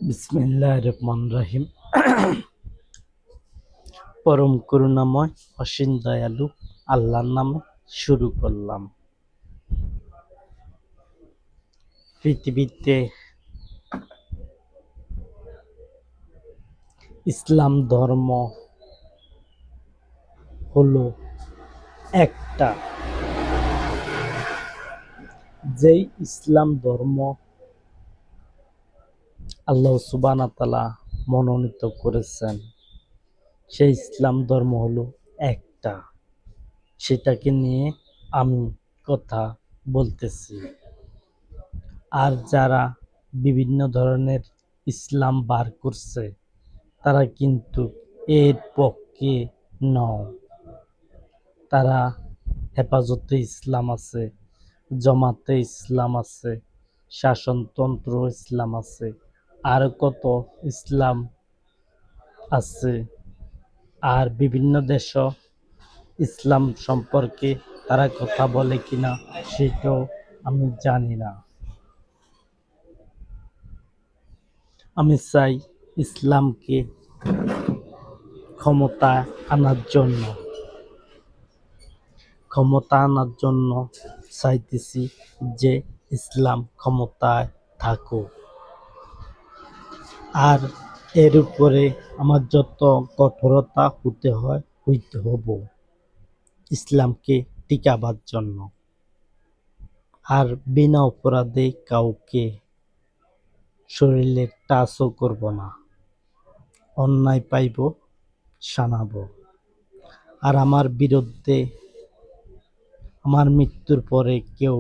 বিসমিল্লাহির রহমানির রহিম। পরম করুণাময় অসীম দয়ালু আল্লাহর নামে শুরু করলাম। পৃথিবীতে ইসলাম ধর্ম হলো একটা, যেই ইসলাম ধর্ম আল্লাহ সুবহানাহু ওয়া তাআলা মনোনীত করেছেন, সেই ইসলাম ধর্ম হলো একটা। সেটাকে নিয়ে আমি কথা বলতেছি। আর যারা বিভিন্ন ধরনের ইসলাম বার করছে, তারা কিন্তু এর পক্ষে নয়। তারা হেফাজতে ইসলাম আছে, জামাতে ইসলাম আছে, শাসনতন্ত্র ইসলাম আছে, আর কত ইসলাম আছে। আর বিভিন্ন দেশও ইসলাম সম্পর্কে তারা কথা বলে কিনা সেটাও আমি জানি না। আমি চাই ইসলামকে ক্ষমতায় আনার জন্য চাইতেছি যে ইসলাম ক্ষমতায় থাকুক। আর এর উপরে আমার যত কঠোরতা হইতে হব ইসলামকে টিকাবার জন্য। আর বিনা অপরাধে কাউকে শরীরে টাচও করব না। অন্যায় পাইব শানাবো। আর আমার বিরুদ্ধে আমার মৃত্যুর পরে কেউ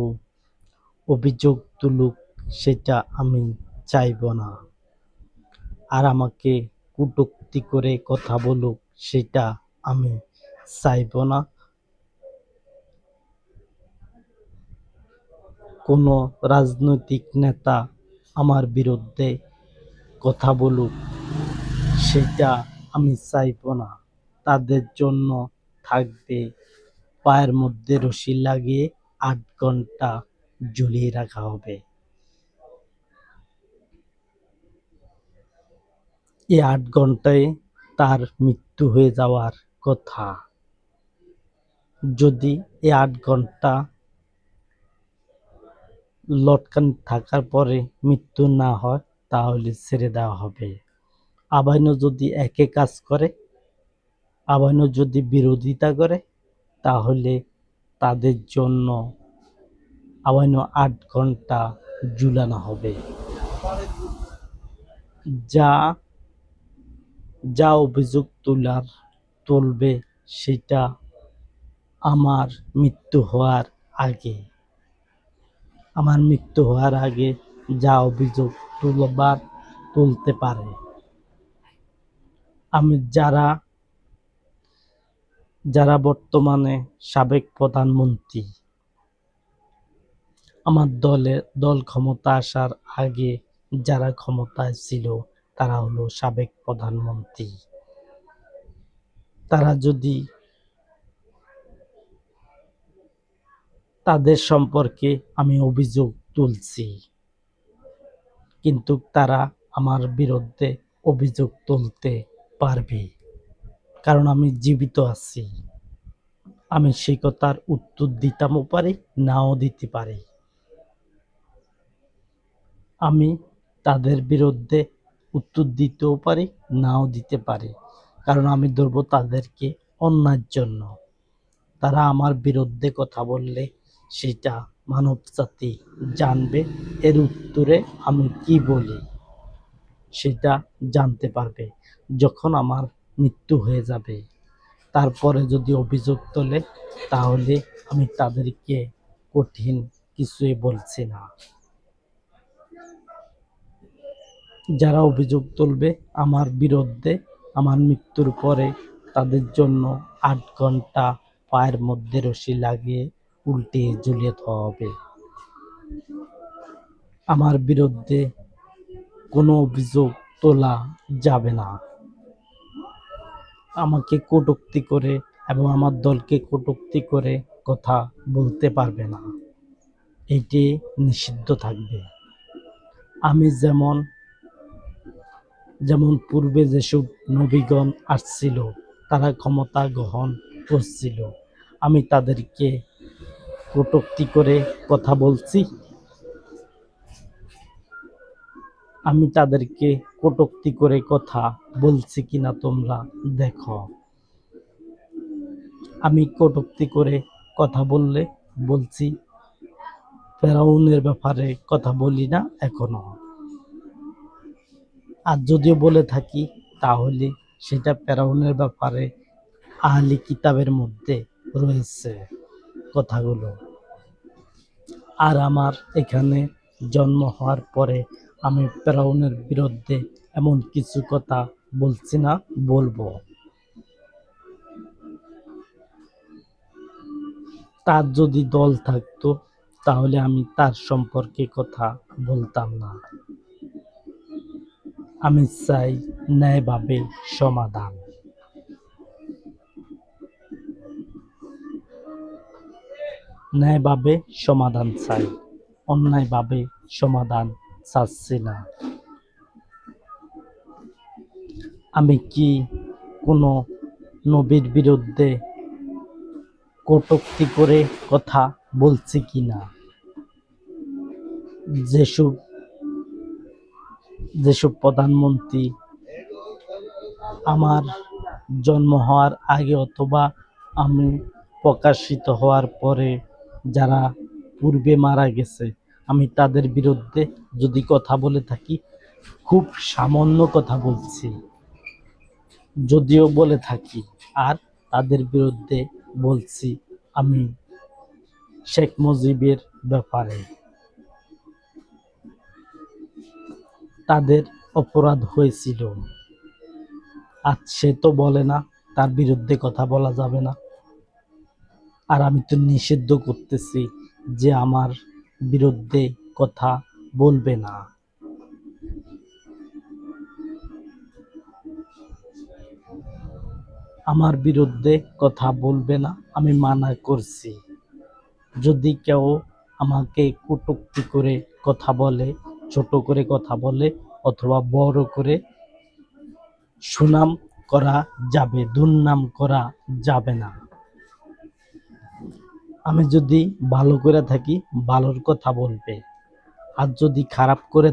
অভিযোগ তুলুক, সেটা আমি চাইব না। আর আমাকে কটূক্তি করে কথা বলুক, সেটা আমি চাইব না। কোনো রাজনৈতিক নেতা আমার বিরুদ্ধে কথা বলুক, সেটা আমি চাইব না। তাদের জন্য থাকবে পায়ের মধ্যে রশি লাগিয়ে ৮ ঘন্টা ঝুলিয়ে রাখা হবে। এই ৮ ঘন্টায় তার মৃত্যু হয়ে যাওয়ার কথা। যদি এই ৮ ঘন্টা লটকান থাকার পরে মৃত্যু না হয়, তাহলে ছেড়ে দেওয়া হবে। আবাইনও যদি একই কাজ করে, আবাইনও যদি বিরোধিতা করে, তাহলে তাদের জন্য আবাইনও ৮ ঘন্টা ঝুলানো হবে। যা যা অভিযোগ তুলবে, সেটা আমার মৃত্যু হওয়ার আগে যা অভিযোগ তুলতে পারে। আমি যারা বর্তমানে সাবেক প্রধানমন্ত্রী, আমার দল ক্ষমতা আসার আগে যারা ক্ষমতায় ছিল, তারা হলো সাবেক প্রধানমন্ত্রী। তারা যদি তাদের সম্পর্কে আমি অভিযোগ তুলছি, কিন্তু তারা আমার বিরুদ্ধে অভিযোগ তুলতে পারবে, কারণ আমি জীবিত আছি। আমি সেই কথার উত্তর দিতেও পারি, নাও দিতে পারি। আমি তাদের বিরুদ্ধে উত্তর দিতেও পারি, নাও দিতে পারি, কারণ আমি ধরবো তাদেরকে অন্যায়ের জন্য। তারা আমার বিরুদ্ধে কথা বললে সেটা মানব জাতি জানবে। এর উত্তরে আমি কি বলি সেটা জানতে পারবে যখন আমার মৃত্যু হয়ে যাবে। তারপরে যদি অভিযোগ তোলে, তাহলে আমি তাদেরকে কঠিন কিছুই বলছি না। যারা অভিযোগ তুলবে আমার বিরুদ্ধে আমার মৃত্যুর পরে, তাদের জন্য ৮ ঘন্টা পায়ের মধ্যে রশি লাগিয়ে উল্টে ঝুলিয়ে দেওয়া হবে। আমার বিরুদ্ধে কোনো অভিযোগ তোলা যাবে না। আমাকে কটূক্তি করে এবং আমার দলকে কটূক্তি করে কথা বলতে পারবে না। এটি নিষিদ্ধ থাকবে। আমি যেমন যেমন পূর্বে যেসব নবীগণ আসছিল, তারা ক্ষমতা গ্রহণ করছিল, আমি তাদেরকে কটূক্তি করে কথা বলছি? আমি তাদেরকে কটূক্তি করে কথা বলছি কিনা তোমরা দেখো। আমি কটূক্তি করে কথা বলছি, ফেরাউনের ব্যাপারে কথা বলি না এখনো। আর যদিও বলে থাকি, তাহলে সেটা ফেরাউনের ব্যাপারে আহলি কিতাবের মধ্যে রয়েছে কথাগুলো। আর আমার এখানে জন্ম হওয়ার পরে আমি ফেরাউনের বিরুদ্ধে এমন কিছু কথা বলছি না, বলবো। তার যদি দল থাকতো, তাহলে আমি তার সম্পর্কে কথা বলতাম না। আমি চাই ন্যায়ভাবে সমাধান। ন্যায়ভাবে সমাধান চাই, অন্যায়ভাবে সমাধান চাচ্ছি না। আমি কি কোনো নবীর বিরুদ্ধে কটূক্তি করে কথা বলছি কিনা? যেসব যেসব প্রধানমন্ত্রী আমার জন্ম হওয়ার আগে অথবা আমি প্রকাশিত হওয়ার পরে যারা পূর্বে মারা গেছে, আমি তাদের বিরুদ্ধে যদি কথা বলে থাকি, খুব সামান্য কথা বলছি, যদিও বলে থাকি। আর তাদের বিরুদ্ধে বলছি আমি শেখ মুজিবের ব্যাপারে। তাদের অপরাধ হয়েছিল, আজ সে তো বলে না তার বিরুদ্ধে কথা বলা যাবে না। আর আমি তো নিষিদ্ধ করতেছি যে আমার বিরুদ্ধে কথা বলবে না। আমার বিরুদ্ধে কথা বলবে না, আমি মানা করছি। যদি কেউ আমাকে কটূক্তি করে কথা বলে, ছোট করে কথা বলে, অথবা বড় করে, সুনাম করা যাবে, দুর্নাম করা যাবে না। আমি যদি ভালো করে থাকি, ভালোর কথা বলবে। আর যদি খারাপ করে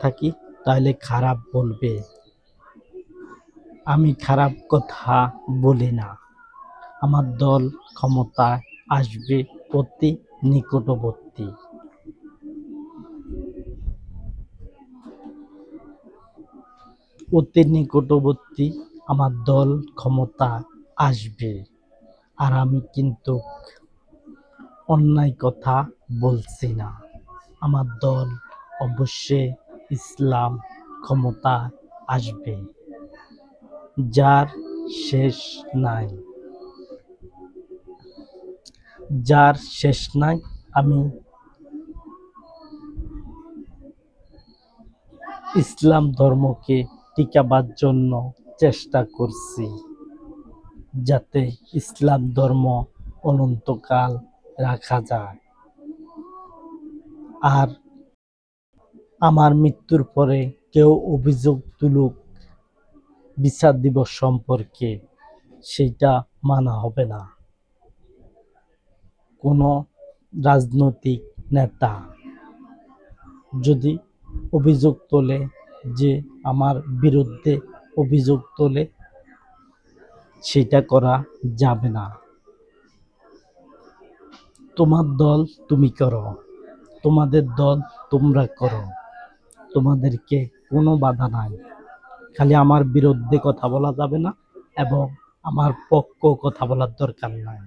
থাকি তাহলে খারাপ বলবে। আমি খারাপ কথা বলি না। আমার দল ক্ষমতায় আসবে অতি নিকটবর্তী। অতি নিকটবর্তী আমার দল ক্ষমতায় আসবে। আর আমি কিন্তু অন্যায় কথা বলছি না। আমার দল অবশ্যই ইসলাম ক্ষমতায় আসবে, যার শেষ নাই। যার শেষ নাই। আমি ইসলাম ধর্মকে টিকাবার জন্য চেষ্টা করছি, যাতে ইসলাম ধর্ম অনন্তকাল রাখা যায়। আর আমার মৃত্যুর পরে কেউ অভিযোগ তুলুক বিচার দিবস সম্পর্কে, সেটা মানা হবে না। কোনো রাজনৈতিক নেতা যদি অভিযোগ তোলে, যে আমার বিরুদ্ধে অভিযোগ তোলে, সেটা করা যাবে না। তোমার দল তুমি করো, তোমাদের দল তোমরা করো, তোমাদেরকে কোনো বাধা নাই। খালি আমার বিরুদ্ধে কথা বলা যাবে না, এবং আমার পক্ষ কথা বলার দরকার নাই।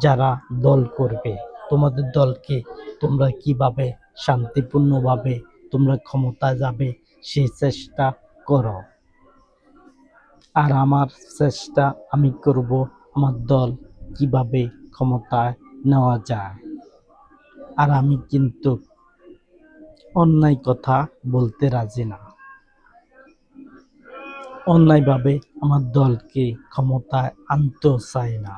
যারা দল করবে, তোমাদের দলকে তোমরা কিভাবে শান্তিপূর্ণভাবে তোমরা ক্ষমতায় যাবে, সেই চেষ্টা করো। আর আমার চেষ্টা আমি করব, আমার দল কিভাবে ক্ষমতায় নেওয়া যায়। আর আমি কিন্তু অন্যায় কথা বলতে রাজি না। অন্যায়ভাবে আমার দলকে ক্ষমতায় আনতেও চাই না।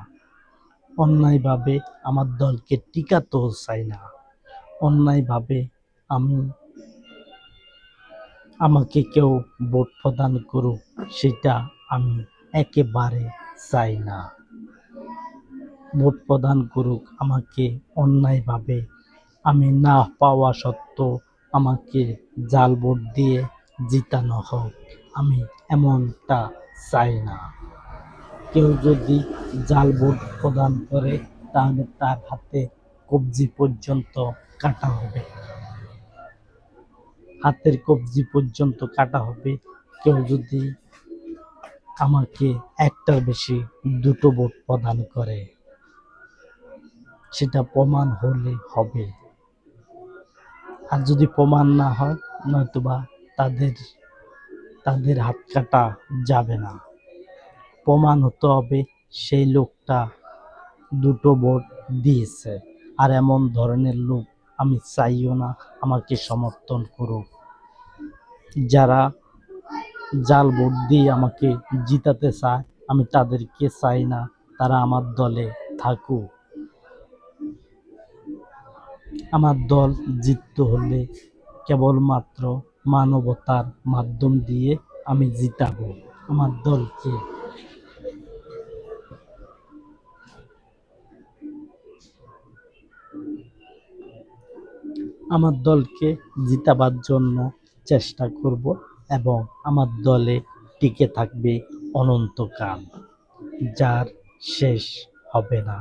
অন্যায়ভাবে আমার দলকে টিকাতেও চাই না। অন্যায়ভাবে আমি আমাকে কেউ ভোট প্রদান করুক, সেটা আমি একেবারে চাই না। ভোট প্রদান করুক আমাকে অন্যায়ভাবে, আমি না পাওয়া সত্ত্বেও আমাকে জাল ভোট দিয়ে জিতানো হোক, আমি এমনটা চাই না। কেউ যদি জাল ভোট প্রদান করে তাহলে তার হাতে কবজি পর্যন্ত কাটা হবে, হাতের কবজি পর্যন্ত কাটা হবে। কেউ যদি আমাকে একটার বেশি দুটো ভোট প্রদান করে, সেটা প্রমাণ হলে হবে। আর যদি প্রমাণ না হয়, নয়তোবা তাদের তাদের হাত কাটা যাবে না। প্রমাণ হতে হবে সেই লোকটা দুটো ভোট দিয়েছে। আর এমন ধরনের লোক আমি চাইও না আমাকে সমর্থন করুক। যারা জাল ভোট দিয়ে আমাকে জিতাতে চায়, আমি তাদেরকে চাই না তারা আমার দলে থাকুক। আমার দল জিততে হলে কেবলমাত্র মানবতার মাধ্যম দিয়ে আমি জিতাবো আমার দলকে। আমার দলকে জিতাবার জন্য চেষ্টা করব এবং আমার দলে টিকে থাকবে অনন্তকাল, যার শেষ হবে না।